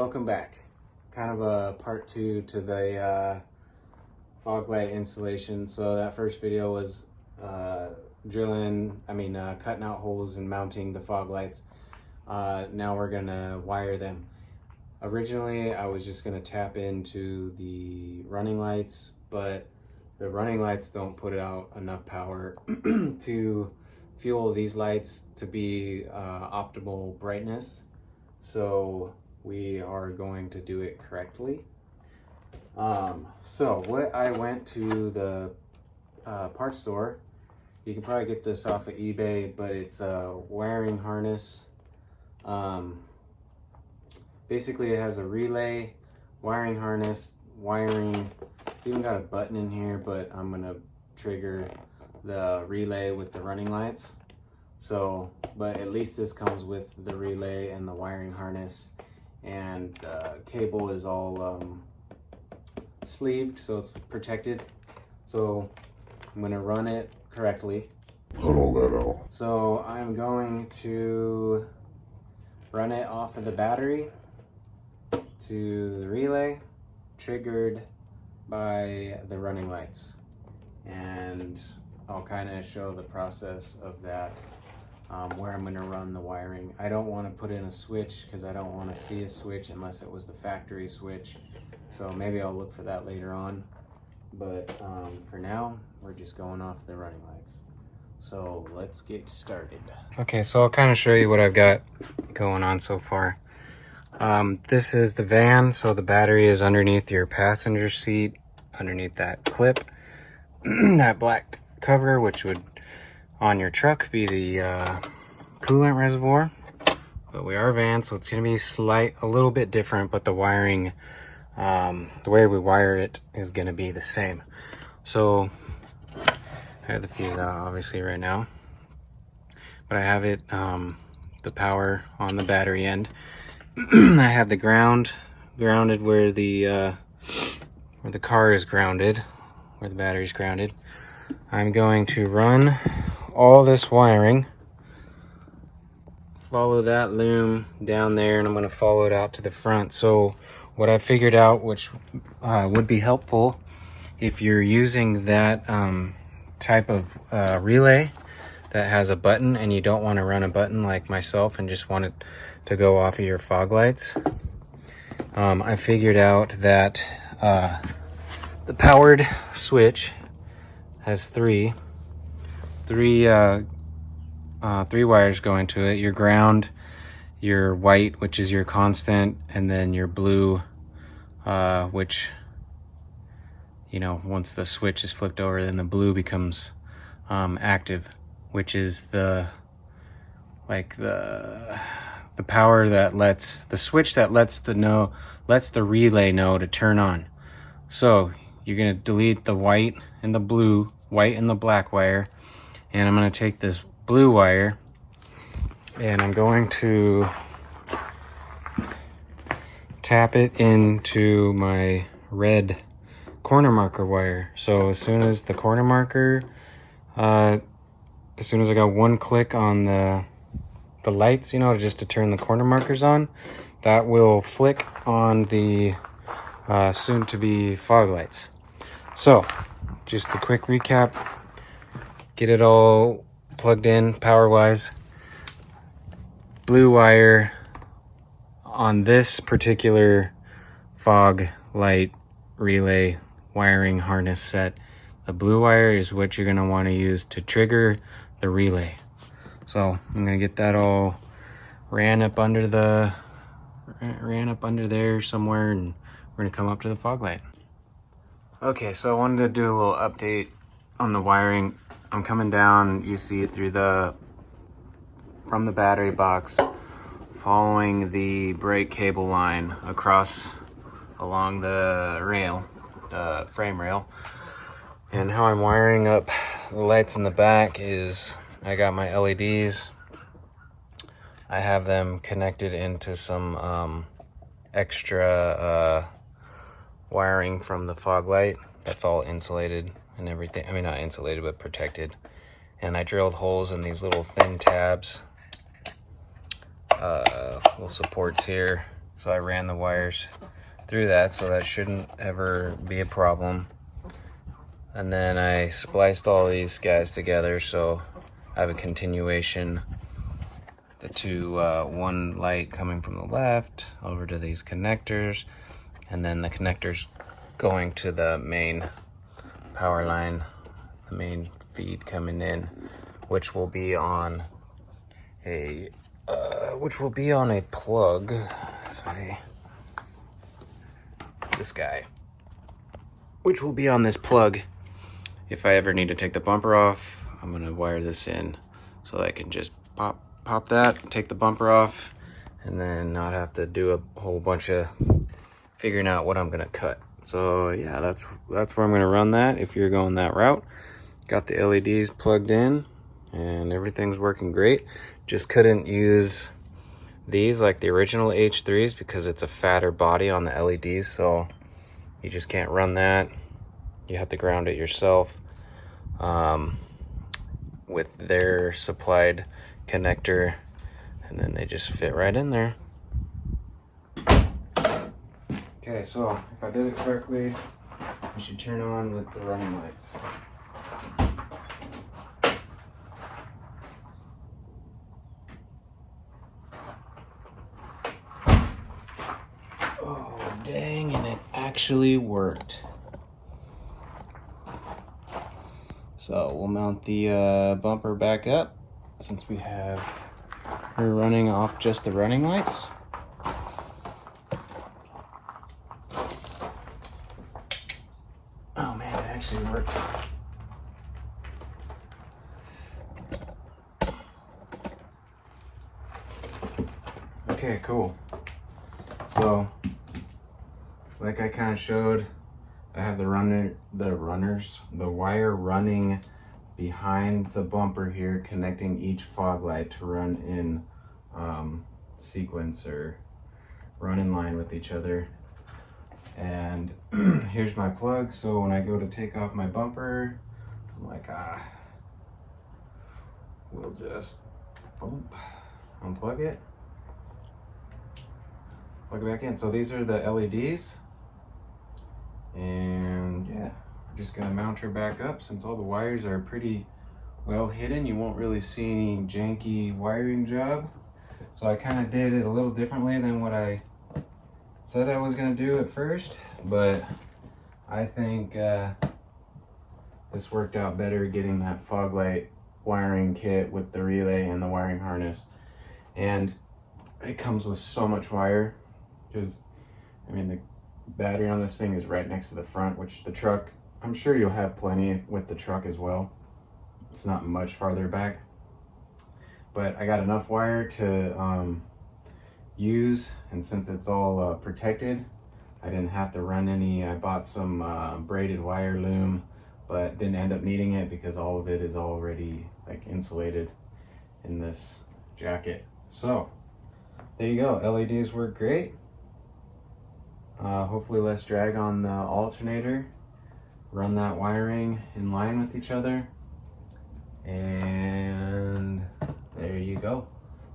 welcome back. Kind of a part 2 to the fog light installation. So that first video was cutting out holes and mounting the fog lights. Now we're gonna wire them. Originally I was just gonna tap into the running lights, but the running lights don't put out enough power to fuel these lights to be optimal brightness. So we are going to do it correctly. So what I went to the parts store, you can probably get this off of eBay, but it's a wiring harness. Basically it has a relay, wiring harness, wiring. It's even got a button in here, but I'm gonna trigger the relay with the running lights. So, but at least this comes with the relay and the wiring harness, and the cable is all sleeved, so it's protected. So I'm gonna run it correctly. Cut all that out. So I'm going to run it off of the battery to the relay, triggered by the running lights. And I'll kind of show the process of that, where I'm gonna run the wiring. I don't want to put in a switch because I don't want to see a switch unless it was the factory switch. So maybe I'll look for that later on. But for now, we're just going off the running lights. So let's get started. Okay, so I'll kind of show you what I've got going on so far. This is the van, so the battery is underneath your passenger seat, underneath that clip. That black cover, which would on your truck be the coolant reservoir. But we are a van, so it's going to be a little bit different, but the wiring, the way we wire it is going to be the same. So I have the fuse out obviously right now, but I have it the power on the battery end. I have the grounded where the car is grounded, where the battery is grounded. I'm going to run all this wiring, follow that loom down there, and I'm going to follow it out to the front. So what I figured out, which would be helpful if you're using that type of relay that has a button and you don't want to run a button like myself and just want it to go off of your fog lights. I figured out that the powered switch has three wires going to it. Your ground, your white, which is your constant, and then your blue, which, you know, once the switch is flipped over, then the blue becomes active, which is the power that lets the switch that lets the relay know to turn on. So you're gonna delete the white and the black wire, and I'm gonna take this blue wire and I'm going to tap it into my red corner marker wire. So as soon as the corner marker, as soon as I got one click on the lights, you know, just to turn the corner markers on, that will flick on the soon to be fog lights. So just a quick recap, get it all plugged in power wise. Blue wire on this particular fog light relay wiring harness set. The blue wire is what you're going to want to use to trigger the relay. So I'm going to get that all ran up under there somewhere, and we're going to come up to the fog light. Okay, so I wanted to do a little update on the wiring. I'm coming down, you see it from the battery box, following the brake cable line along the rail, the frame rail. And how I'm wiring up the lights in the back is I got my LEDs. I have them connected into some extra wiring from the fog light. That's all insulated and everything. I mean, not insulated, but protected. And I drilled holes in these little thin tabs, little supports here, So I ran the wires through that, so that shouldn't ever be a problem. And then I spliced all these guys together, so I have a continuation to one light coming from the left over to these connectors, and then the connectors going to the main power line, the main feed coming in, which will be on a plug. Sorry, this guy, which will be on this plug. If I ever need to take the bumper off, I'm gonna wire this in so that I can just pop that, take the bumper off, and then not have to do a whole bunch of figuring out what I'm gonna cut. So yeah, that's where I'm gonna run that if you're going that route. Got the LEDs plugged in and everything's working great. Just couldn't use these like the original H3s because it's a fatter body on the LEDs, so you just can't run that. You have to ground it yourself with their supplied connector, and then they just fit right in there. Okay, so if I did it correctly, I should turn on with the running lights. Oh, dang, and it actually worked. So we'll mount the bumper back up since we have her running off just the running lights. Oh man, it actually worked. Okay, cool. So, like I kind of showed, I have the wire running behind the bumper here, connecting each fog light to run in sequence or run in line with each other. And here's my plug, so when I go to take off my bumper, I'm like, we'll just unplug it, plug it back in. So these are the LEDs. And yeah, I'm just gonna mount her back up. Since all the wires are pretty well hidden, you won't really see any janky wiring job. So I kind of did it a little differently than what I said I was gonna do at first, but I think this worked out better, getting that fog light wiring kit with the relay and the wiring harness. And it comes with so much wire, because I mean the battery on this thing is right next to the front, which the truck, I'm sure you'll have plenty with the truck as well. It's not much farther back, but I got enough wire to use, and since it's all protected, I didn't have to run any. I bought some braided wire loom, but didn't end up needing it because all of it is already like insulated in this jacket. So there you go, LEDs work great. Hopefully less drag on the alternator. Run that wiring in line with each other. And there you go.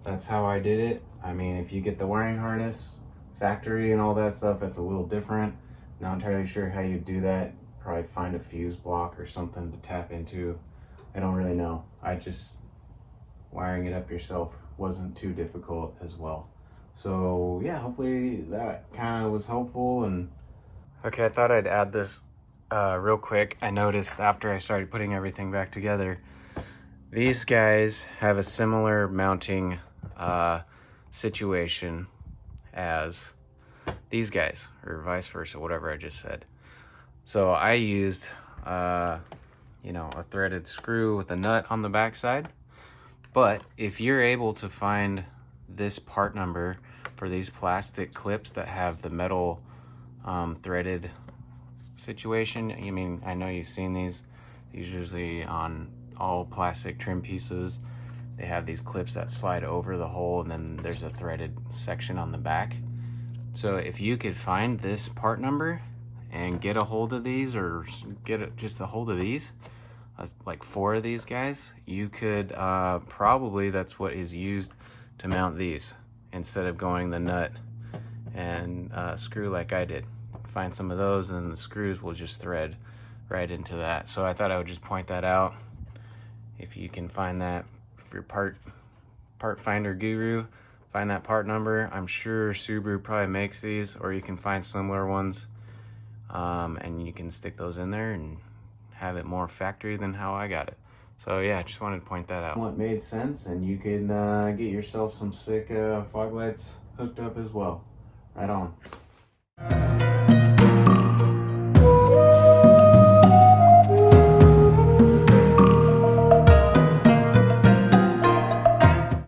That's how I did it. I mean, if you get the wiring harness, factory and all that stuff, it's a little different. Not entirely sure how you do that. Probably find a fuse block or something to tap into. I don't really know. Wiring it up yourself wasn't too difficult as well. So yeah, hopefully that kind of was helpful. And okay, I thought I'd add this real quick. I noticed after I started putting everything back together, these guys have a similar mounting situation as these guys, or vice versa, whatever I just said. So I used a threaded screw with a nut on the back side. But if you're able to find this part number for these plastic clips that have the metal threaded situation, I mean, I know you've seen these usually on all plastic trim pieces. They have these clips that slide over the hole, and then there's a threaded section on the back. So if you could find this part number and get a hold of these, or get just a hold of these, like 4 of these guys, you could probably, that's what is used to mount these, instead of going the nut and screw like I did. Find some of those, and the screws will just thread right into that. So I thought I would just point that out. If you can find that, if you're part finder guru, find that part number. I'm sure Subaru probably makes these, or you can find similar ones, and you can stick those in there and have it more factory than how I got it. So yeah, just wanted to point that out. What made sense, and you can get yourself some sick fog lights hooked up as well. Right on.